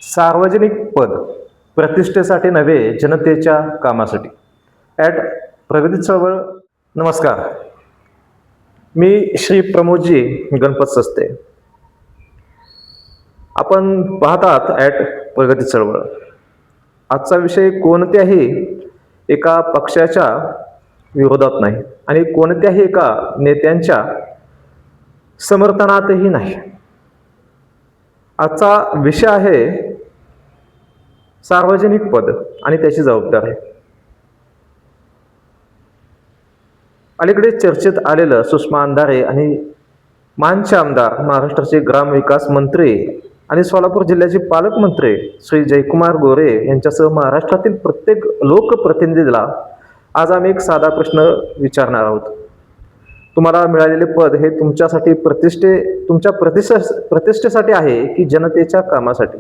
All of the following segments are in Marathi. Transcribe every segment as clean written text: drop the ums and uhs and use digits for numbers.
सार्वजनिक पद प्रतिष्ठेसाठी नव्हे, जनतेच्या कामासाठी. ॲट प्रगती चळवळ. नमस्कार, मी श्री प्रमोदजी गणपत सस्ते. आपण पाहतात ॲट प्रगती चळवळ. आजचा विषय कोणत्याही एका पक्षाच्या विरोधात नाही आणि कोणत्याही एका नेत्यांच्या समर्थनातही नाही. आजचा विषय आहे सार्वजनिक पद आणि त्याची जबाबदारी. अलीकडे चर्चेत आलेलं सुषमा अंधारे आणि मानचे आमदार, महाराष्ट्राचे ग्रामविकास मंत्री आणि सोलापूर जिल्ह्याचे पालकमंत्री श्री जयकुमार गोरे यांच्यासह महाराष्ट्रातील प्रत्येक लोकप्रतिनिधीला आज आम्ही एक साधा प्रश्न विचारणार आहोत. तुम्हाला मिळालेले पद हे तुमच्यासाठी तुमच्या प्रतिष्ठेसाठी आहे की जनतेच्या कामासाठी?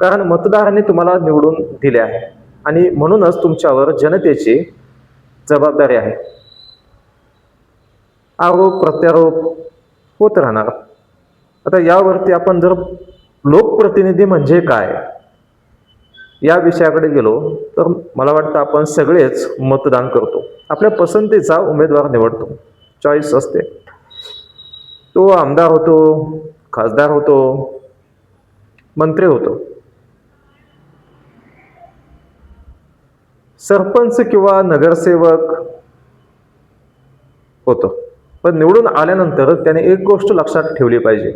कारण मतदारांनी तुम्हाला निवडून दिले आहे आणि म्हणूनच तुमच्यावर जनतेची जबाबदारी आहे. आरोप प्रत्यारोप होत राहणार. आता यावरती आपण जर लोकप्रतिनिधी म्हणजे काय या विषयाकडे गेलो तर मला वाटतं आपण सगळेच मतदान करतो, आपल्या पसंतीचा उमेदवार निवडतो, चॉईस असते. तो आमदार होतो, खासदार होतो, मंत्री होतो, सरपंच किंवा नगरसेवक होतो. पण निवडून आल्यानंतर त्याने एक गोष्ट लक्षात ठेवली पाहिजे,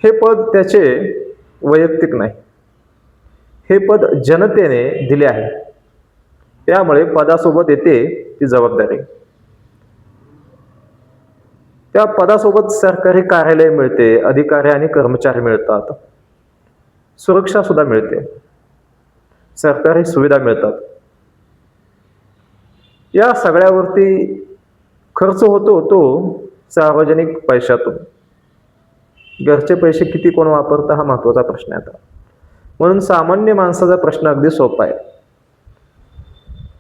हे पद त्याचे वैयक्तिक नाही, हे पद जनतेने दिले आहे. त्यामुळे पदासोबत येते ती जबाबदारी. त्या पदासोबत सरकारी कार्यालय मिळते, अधिकारी आणि कर्मचारी मिळतात, सुरक्षा सुद्धा मिळते, सरकारी सुविधा मिळतात. या सगळ्यावरती खर्च होतो तो सार्वजनिक पैशातून. घरचे पैसे किती कोण वापरतं हा महत्वाचा प्रश्न आहे आता. म्हणून सामान्य माणसाचा प्रश्न अगदी सोपा आहे.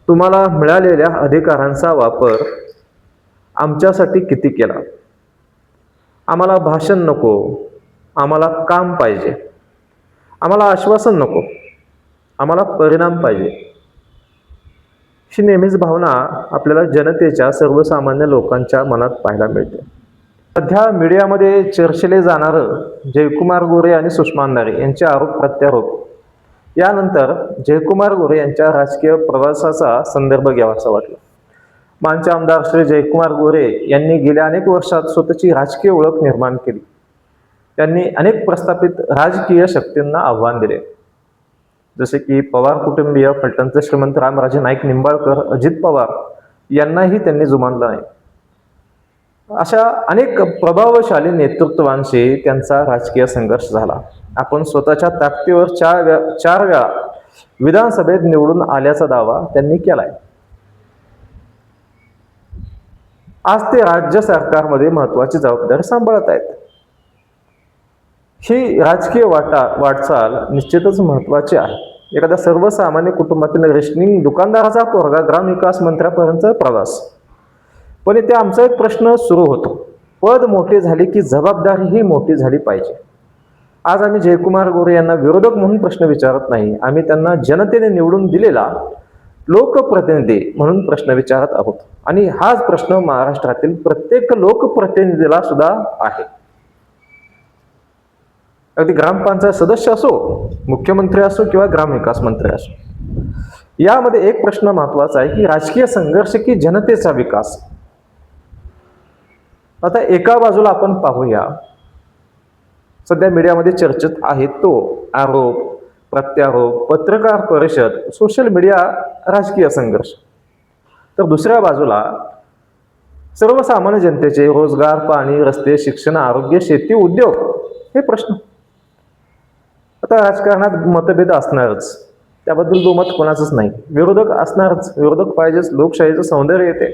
तुम्हाला मिळालेल्या अधिकारांचा वापर आमच्यासाठी किती केला? आम्हाला भाषण नको, आम्हाला काम पाहिजे, आम्हाला आश्वासन नको, आम्हाला परिणाम पाहिजे. ही नेहमीच भावना आपल्याला जनतेच्या सर्वसामान्य लोकांच्या मनात पाहायला मिळते. सध्या मीडियामध्ये चर्चेले जाणारं जयकुमार गोरे आणि सुषमा अंधारे यांचे आरोप प्रत्यारोप यानंतर जयकुमार गोरे यांच्या राजकीय प्रवासाचा संदर्भ घ्यावासा वाटला. मानचे आमदार श्री जयकुमार गोरे यांनी गेल्या अनेक वर्षात स्वतःची राजकीय ओळख निर्माण केली. त्यांनी अनेक प्रस्थापित राजकीय शक्तींना आव्हान दिले, जसे की पवार कुटुंबीय, फलटणचे श्रीमंत रामराजे नाईक निंबाळकर, अजित पवार यांनाही त्यांनी जुमानलं नाही. अशा अनेक प्रभावशाली नेतृत्वांशी त्यांचा राजकीय संघर्ष झाला. आपण स्वतःच्या ताकदीवर चार वेळा विधानसभेत निवडून आल्याचा दावा त्यांनी केलाय. आज ते राज्य सरकारमध्ये महत्वाची जबाबदारी सांभाळत आहेत. ही राजकीय वाटचाल निश्चितच महत्वाची आहे. एखाद्या सर्वसामान्य कुटुंबातील रेशनिंग दुकानदाराचा पोरगा ग्रामविकास मंत्र्यापर्यंत प्रवास. पण इथे आमचा एक प्रश्न सुरू होतो, पद मोठे झाले की जबाबदारीही मोठी झाली पाहिजे. आज आम्ही जयकुमार गोरे यांना विरोधक म्हणून प्रश्न विचारत नाही, आम्ही त्यांना जनतेने निवडून दिलेला लोकप्रतिनिधी म्हणून प्रश्न विचारत आहोत. आणि हाच प्रश्न महाराष्ट्रातील प्रत्येक लोकप्रतिनिधीला सुद्धा आहे. अगदी ग्रामपंचायत सदस्य असो, मुख्यमंत्री असो किंवा ग्रामविकास मंत्री असो, यामध्ये एक प्रश्न महत्वाचा आहे की राजकीय संघर्ष की जनतेचा विकास. आता एका बाजूला आपण पाहूया, सध्या मीडियामध्ये चर्चेत आहे तो आरोप प्रत्यारोप, पत्रकार परिषद, सोशल मीडिया, राजकीय संघर्ष. तर दुसऱ्या बाजूला सर्वसामान्य जनतेचे रोजगार, पाणी, रस्ते, शिक्षण, आरोग्य, शेती, उद्योग हे प्रश्न. आता राजकारणात मतभेद असणारच, त्याबद्दल दुमत कोणाचंच नाही. विरोधक असणारच, विरोधक पाहिजेच, लोकशाहीचं सौंदर्य येते.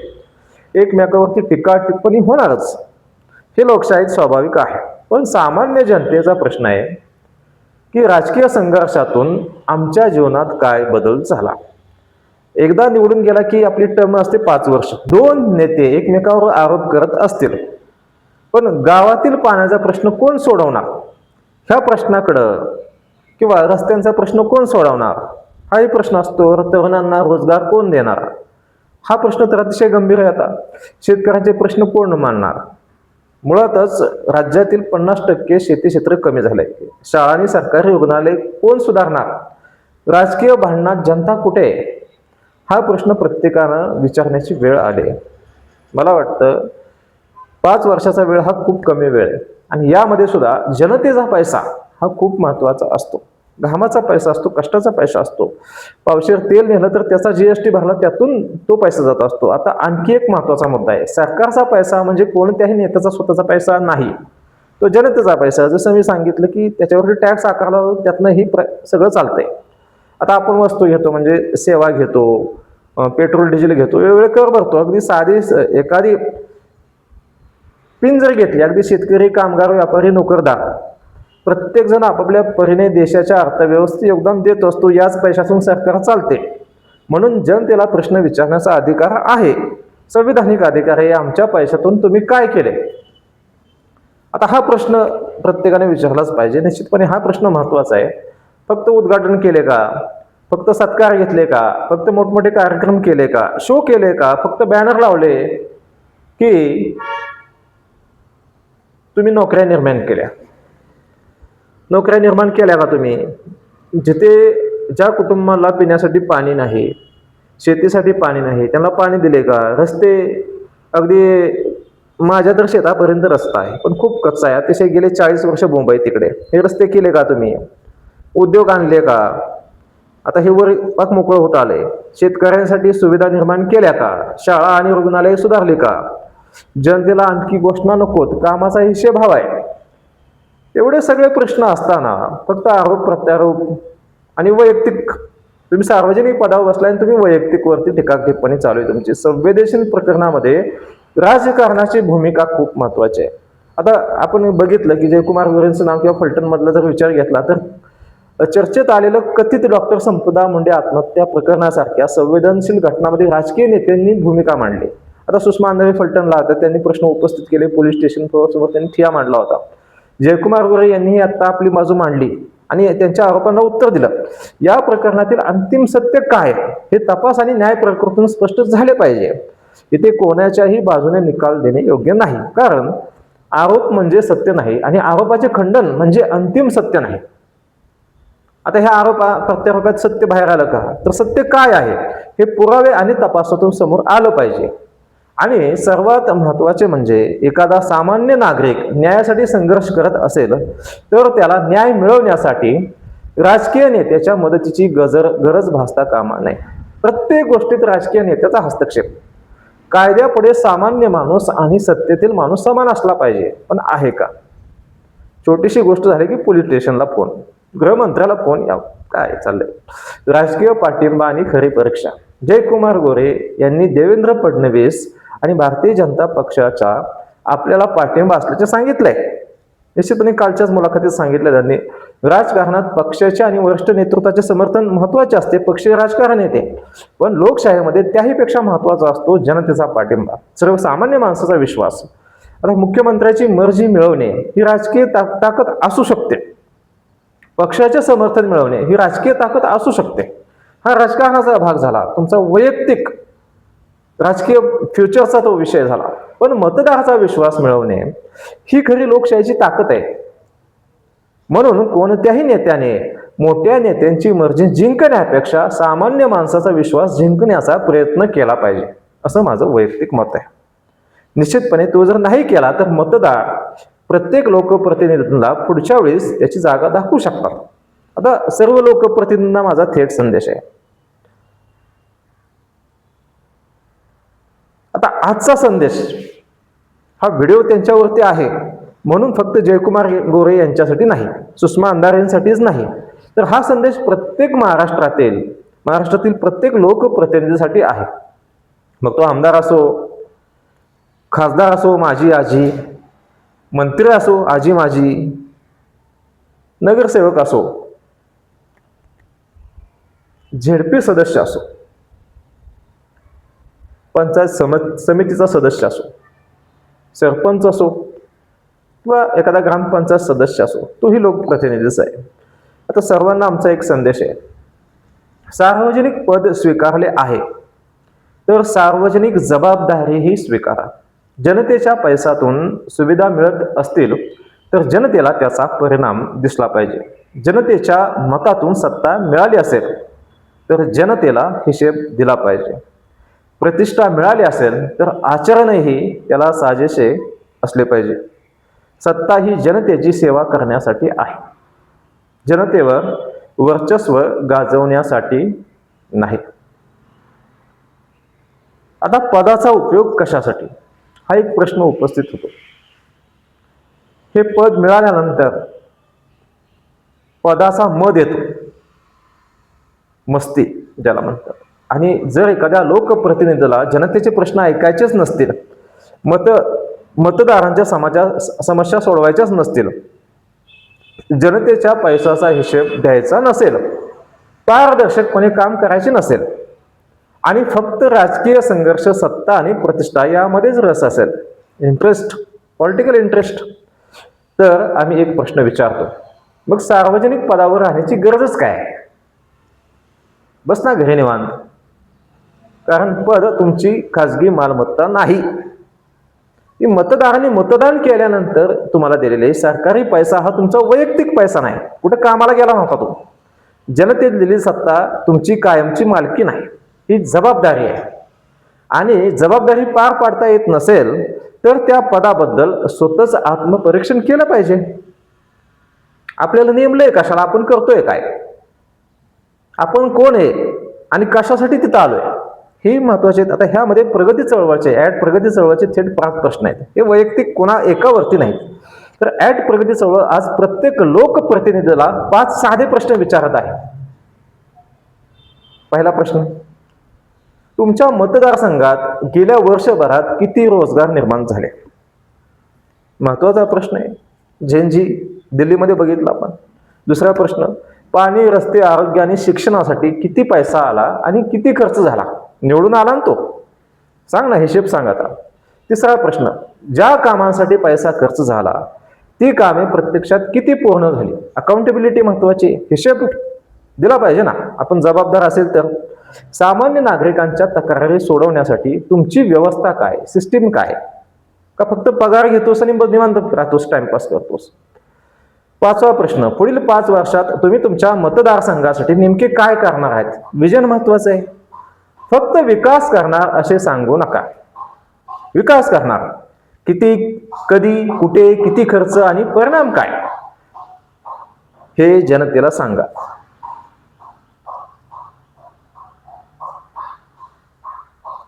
एकमेकावरती टीका टिप्पणी होणारच, हे लोकशाहीत स्वाभाविक आहे. पण सामान्य जनतेचा प्रश्न आहे की राजकीय संघर्षातून आमच्या जीवनात काय बदल झाला? एकदा निवडून गेला की आपली टर्म असते 5 वर्ष. 2 नेते एकमेकावर आरोप करत असतील, पण गावातील पाण्याचा प्रश्न कोण सोडवणार? ह्या प्रश्नाकडं किंवा रस्त्यांचा प्रश्न कोण सोडवणार हाही प्रश्न असतो. तरुणांना रोजगार कोण देणार हा प्रश्न तर अतिशय गंभीर आहे. आता शेतकऱ्यांचे प्रश्न कोण मांडणार? मुळातच राज्यातील 50% शेती क्षेत्र कमी झालंय. शाळा आणि सरकारी रुग्णालय कोण सुधारणार? राजकीय भांडणात जनता कुठे आहे? हा प्रश्न प्रत्येकानं विचारण्याची वेळ आली. मला वाटतं 5 वर्षाचा वेळ हा खूप कमी वेळ आहे आणि यामध्ये सुद्धा जनतेचा पैसा हा खूप महत्त्वाचा असतो. घामाचा पैसा असतो, कष्टाचा पैसा असतो. पावशेर तेल नेलं तर त्याचा GST भरला, त्यातून तो पैसा जात असतो. आता आणखी एक महत्त्वाचा मुद्दा आहे. सरकारचा पैसा म्हणजे कोणत्याही नेत्याचा स्वतःचा पैसा नाही, तो जनतेचा पैसा. जसं मी सांगितलं की त्याच्यावरती टॅक्स आकारला, त्यातनं ही सगळं चालतंय. आता आपण वस्तू घेतो म्हणजे सेवा घेतो, पेट्रोल डिझेल घेतो, वेगवेगळे कर भरतो. अगदी साधी एखादी पिन जर घेतली, अगदी शेतकरी, कामगार, व्यापारी, नोकरदार प्रत्येक जण आपापल्या परीने देशाच्या अर्थव्यवस्थेत योगदान देत असतो. याच पैशातून सरकार चालते. म्हणून जनतेला प्रश्न विचारण्याचा अधिकार आहे, संविधानिक अधिकार आहे. आमच्या पैशातून तुम्ही काय केले? आता हा प्रश्न प्रत्येकाने विचारलाच पाहिजे. निश्चितपणे हा प्रश्न महत्त्वाचा आहे. फक्त उद्घाटन केले का? फक्त सत्कार घेतले का? फक्त मोठमोठे कार्यक्रम केले का? शो केले का? फक्त बॅनर लावले की तुम्ही नोकऱ्या निर्माण केल्या? नोकऱ्या निर्माण केल्या का तुम्ही? जिथे ज्या कुटुंबाला पिण्यासाठी पाणी नाही, शेतीसाठी पाणी नाही, त्यांना पाणी दिले का? रस्ते, अगदी माझ्या तर शेतापर्यंत रस्ता आहे पण खूप कच्चा आहे. अतिशय गेले 40 वर्ष बोंब आहे तिकडे. हे रस्ते केले का तुम्ही? उद्योग आणले का? आता हे वर पाक मोकळं होत आलंय. शेतकऱ्यांसाठी सुविधा निर्माण केल्या का? शाळा आणि रुग्णालय सुधारली का? जनतेला आणखी घोषणा नकोत, कामाचा हिशेब हवाय. एवढे सगळे प्रश्न असताना फक्त आरोप प्रत्यारोप आणि वैयक्तिक, तुम्ही सार्वजनिक पदावर बसलाय आणि तुम्ही वैयक्तिक वरती टीका टिप्पणी चालू आहे तुमची. संवेदनशील प्रकरणामध्ये राजकारणाची भूमिका खूप महत्वाची आहे. आता आपण बघितलं की जयकुमार गोरेंचं नाव किंवा फलटण मधला जर विचार घेतला तर चर्चेत आलेलं कथित डॉक्टर संपदा मुंडे आत्महत्या प्रकरणासारख्या संवेदनशील घटनांमध्ये राजकीय नेत्यांनी भूमिका मांडली. आता सुषमा अंधारे फलटणला होत्या, त्यांनी प्रश्न उपस्थित केले, पोलीस स्टेशन समोर त्यांनी ठिया मांडला होता. जयकुमार गोरे यांनीही आता आपली बाजू मांडली आणि त्यांच्या आरोपांना उत्तर दिलं. या प्रकरणातील अंतिम सत्य काय हे तपास आणि न्याय प्रक्रियेतून स्पष्ट झाले पाहिजे. इथे कोणाच्याही बाजूने निकाल देणे योग्य नाही, कारण आरोप म्हणजे सत्य नाही आणि आरोपाचे खंडन म्हणजे अंतिम सत्य नाही. आता ह्या प्रत्यारोपात सत्य बाहेर आलं का? तर सत्य काय आहे हे पुरावे आणि तपासातून समोर आलं पाहिजे. आणि सर्वात महत्वाचे म्हणजे एखादा सामान्य नागरिक न्यायासाठी संघर्ष करत असेल तर त्याला न्याय मिळवण्यासाठी राजकीय नेत्याच्या मदतीची गरज भासता कामा नये. प्रत्येक गोष्टीत राजकीय नेत्याचा हस्तक्षेप. कायद्यापुढे सामान्य माणूस आणि सत्तेतील माणूस समान असला पाहिजे, पण आहे का? छोटीशी गोष्ट झाली की पोलीस स्टेशनला फोन, गृहमंत्र्याला फोन, या काय चाललंय? राजकीय पाठिंबा आणि खरी परीक्षा. जयकुमार गोरे यांनी देवेंद्र फडणवीस आणि भारतीय जनता पक्षाचा आपल्याला पाठिंबा असल्याचे सांगितलंय. निश्चितपणे कालच्याच मुलाखतीत सांगितलं त्यांनी. राजकारणात पक्षाचे आणि वरिष्ठ नेतृत्वाचे समर्थन महत्वाचे असते, पक्षीय राजकारण येते, पण लोकशाहीमध्ये त्याहीपेक्षा महत्वाचा असतो जनतेचा पाठिंबा, सर्वसामान्य माणसाचा विश्वास. आता मुख्यमंत्र्याची मर्जी मिळवणे ही राजकीय ताकद असू शकते, पक्षाचे समर्थन मिळवणे ही राजकीय ताकद असू शकते. हा राजकारणाचा भाग झाला, तुमचा वैयक्तिक राजकीय फ्युचरचा तो विषय झाला. पण मतदाराचा विश्वास मिळवणे ही खरी लोकशाहीची ताकद आहे. म्हणून कोणत्याही नेत्याने मोठ्या नेत्यांची मर्जी जिंकण्यापेक्षा सामान्य माणसाचा विश्वास जिंकण्याचा प्रयत्न केला पाहिजे, असं माझं वैयक्तिक मत आहे. निश्चितपणे तो जर नाही केला तर मतदार प्रत्येक लोकप्रतिनिधींना पुढच्या वेळेस त्याची जागा दाखवू शकतात. आता सर्व लोकप्रतिनिधींना माझा थेट संदेश आहे. आता आजचा संदेश हा व्हिडिओ त्यांच्यावरती आहे म्हणून फक्त जयकुमार गोरे यांच्यासाठी नाही, सुषमा अंधारेंसाठीच नाही, तर हा संदेश प्रत्येक महाराष्ट्रातील प्रत्येक लोकप्रतिनिधीसाठी आहे. मग तो आमदार असो, खासदार असो, माझी आजी, मंत्री असो, आजी माझी, नगरसेवक असो, झेडपी सदस्य असो, पंचायत समितीचा सदस्य असो, सरपंच असो, किंवा एखादा ग्रामपंचायत सदस्य असो, तोही लोकप्रतिनिधीच आहे. आता सर्वांना आमचा एक संदेश आहे, सार्वजनिक पद स्वीकारले आहे तर सार्वजनिक जबाबदारीही स्वीकारा. जनतेच्या पैशातून सुविधा मिळत असतील तर जनतेला त्याचा परिणाम दिसला पाहिजे. जनतेच्या मतातून सत्ता मिळाली असेल तर जनतेला हिशेब दिला पाहिजे. प्रतिष्ठा मिळाली असेल तर आचरणही त्याला साजेसे असले पाहिजे. सत्ता ही जनतेची सेवा करण्यासाठी आहे, जनतेवर वर्चस्व गाजवण्यासाठी नाही. आता पदाचा उपयोग कशासाठी हा एक प्रश्न उपस्थित होतो. हे पद मिळाल्यानंतर पदाचा मद येतो, मस्ती ज्याला म्हणतात. आणि जर एखाद्या लोकप्रतिनिधीला जनतेचे प्रश्न ऐकायचेच नसतील, मतदारांच्या समस्या सोडवायच्याच नसतील, जनतेच्या पैशाचा हिशेब द्यायचा नसेल, पारदर्शकपणे काम करायचे नसेल आणि फक्त राजकीय संघर्ष, सत्ता आणि प्रतिष्ठा यामध्येच रस असेल, इंटरेस्ट, पॉलिटिकल इंटरेस्ट, तर आम्ही एक प्रश्न विचारतो, मग सार्वजनिक पदावर राहण्याची गरजच काय? बस ना घरी निवांत. कारण पद तुमची खाजगी मालमत्ता नाही. ती मतदारांनी मतदान केल्यानंतर तुम्हाला दिलेले सरकारी पैसा हा तुमचा वैयक्तिक पैसा नाही, कुठे कामाला गेला नव्हता तो. जनतेत दिलेली सत्ता तुमची कायमची मालकी नाही, ही जबाबदारी आहे. आणि जबाबदारी पार पाडता येत नसेल तर त्या पदाबद्दल स्वतःच आत्मपरीक्षण केलं पाहिजे. आपल्याला नेमलंय कशाला, आपण करतोय काय, आपण कोण आहे आणि कशासाठी तिथं आलोय, हे महत्वाचे. आता ह्यामध्ये प्रगती चळवळचे प्रगती चळवळचे थेट 5 प्रश्न आहेत. हे वैयक्तिक कोणा एकावरती नाही. तर प्रगती चळवळ आज प्रत्येक लोकप्रतिनिधीला 5 साधे प्रश्न विचारत आहे. पहिला प्रश्न, तुमच्या मतदारसंघात गेल्या वर्षभरात किती रोजगार निर्माण झाले? महत्वाचा प्रश्न आहे. झेंजी दिल्लीमध्ये बघितलं आपण. दुसरा प्रश्न, पाणी, रस्ते, आरोग्य आणि शिक्षणासाठी किती पैसा आला आणि किती खर्च झाला? निवडून आला ना तो, सांग ना, हिशेब सांग आता. तिसरा प्रश्न, ज्या कामांसाठी पैसा खर्च झाला ती कामे प्रत्यक्षात किती पूर्ण झाली? अकाउंटेबिलिटी महत्वाची, हिशेब दिला पाहिजे ना, आपण जबाबदार असेल तर. सामान्य नागरिकांच्या तक्रारी सोडवण्यासाठी तुमची व्यवस्था काय, सिस्टीम काय? का फक्त पगार घेतोस आणि निवांत राहतोस, टाइमपास करतोस? 5वा प्रश्न, पुढील 5 वर्षात तुम्ही तुमच्या मतदारसंघासाठी नेमके काय करणार आहेत? विजन महत्वाचं आहे. फक्त विकास करणार असे सांगू नका. विकास करणार किती, कधी, कुठे, किती खर्च आणि परिणाम काय, हे जनतेला सांगा.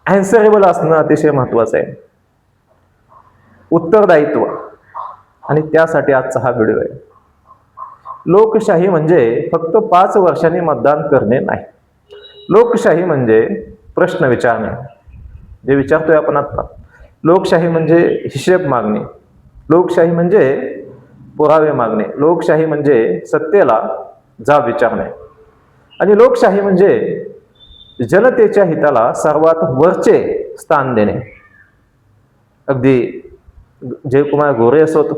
अँसरेबल असणं अतिशय महत्वाचं आहे. उत्तरदायित्व, आणि त्यासाठी आजचा हा व्हिडिओ आहे. लोकशाही म्हणजे फक्त 5 वर्षांनी मतदान करणे नाही. लोकशाही म्हणजे प्रश्न विचारणे, जे विचारतोय आपण आता. लोकशाही म्हणजे हिशेब मागणे. लोकशाही म्हणजे पुरावे मागणे. लोकशाही म्हणजे सत्तेला जाब विचारणे. आणि लोकशाही म्हणजे जनतेच्या हिताला सर्वात वरचे स्थान देणे. अगदी जयकुमार गोरे असोत,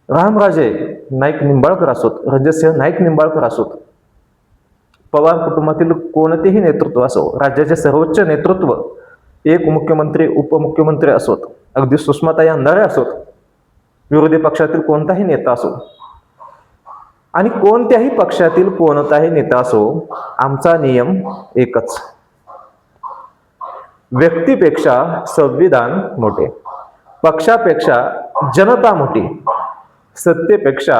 रामराजे नाईक निंबाळकर असोत, रणजितसिंह नाईक निंबाळकर असोत, पवार कुटुंबातील कोणतेही नेतृत्व असो, राज्याचे सर्वोच्च नेतृत्व, एक मुख्यमंत्री, उपमुख्यमंत्री असोत, अगदी सुषमाताई अंधारे असोत, विरोधी पक्षातील कोणताही नेता असो आणि कोणत्याही पक्षातील कोणताही नेता असो, आमचा नियम एकच, व्यक्तीपेक्षा संविधान मोठे, पक्षापेक्षा जनता मोठी, सत्तेपेक्षा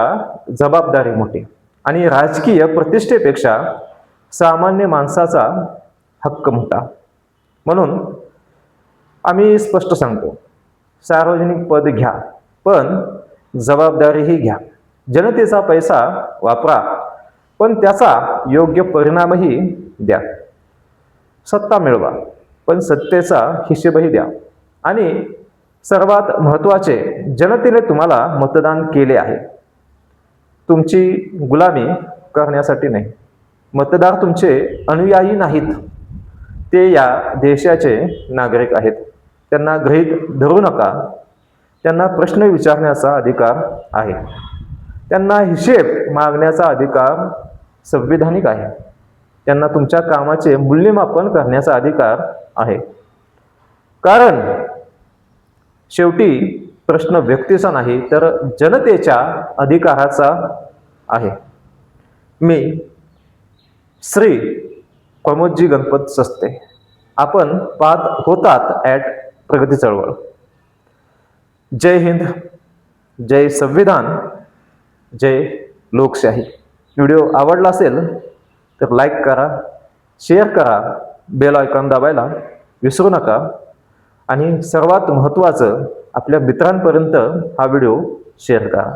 जबाबदारी मोठी आणि राजकीय प्रतिष्ठेपेक्षा सामान्य माणसाचा हक्क मोठा. म्हणून आम्ही स्पष्ट सांगतो, सार्वजनिक पद घ्या पण जबाबदारीही घ्या. जनतेचा पैसा वापरा पण त्याचा योग्य परिणामही द्या. सत्ता मिळवा पण सत्तेचा हिशेबही द्या. आणि सर्वात महत्त्वाचे, जनतेने तुम्हाला मतदान केले आहे, तुमची गुलामी करण्यासाठी नाही. मतदार तुमचे अनुयायी नाहीत, ते या देशाचे नागरिक आहेत. त्यांना गृहीत धरू नका. त्यांना प्रश्न विचारण्याचा अधिकार आहे. त्यांना हिशेब मागण्याचा अधिकार संविधानिक आहे. त्यांना तुमच्या कामाचे मूल्यमापन करण्याचा अधिकार आहे. कारण शेवटी प्रश्न व्यक्तीचा नाही तर जनतेच्या अधिकाराचा आहे. मी श्री प्रमोदजी गणपत सस्ते. आपण पाहत होतात प्रगती चळवळ. जय हिंद, जय संविधान, जय लोकशाही. व्हिडिओ आवडला असेल तर लाईक करा, शेअर करा, बेल आयकॉन दाबायला विसरू नका आणि सर्वात महत्त्वाचं आपल्या मित्रांपर्यंत हा व्हिडिओ शेअर करा.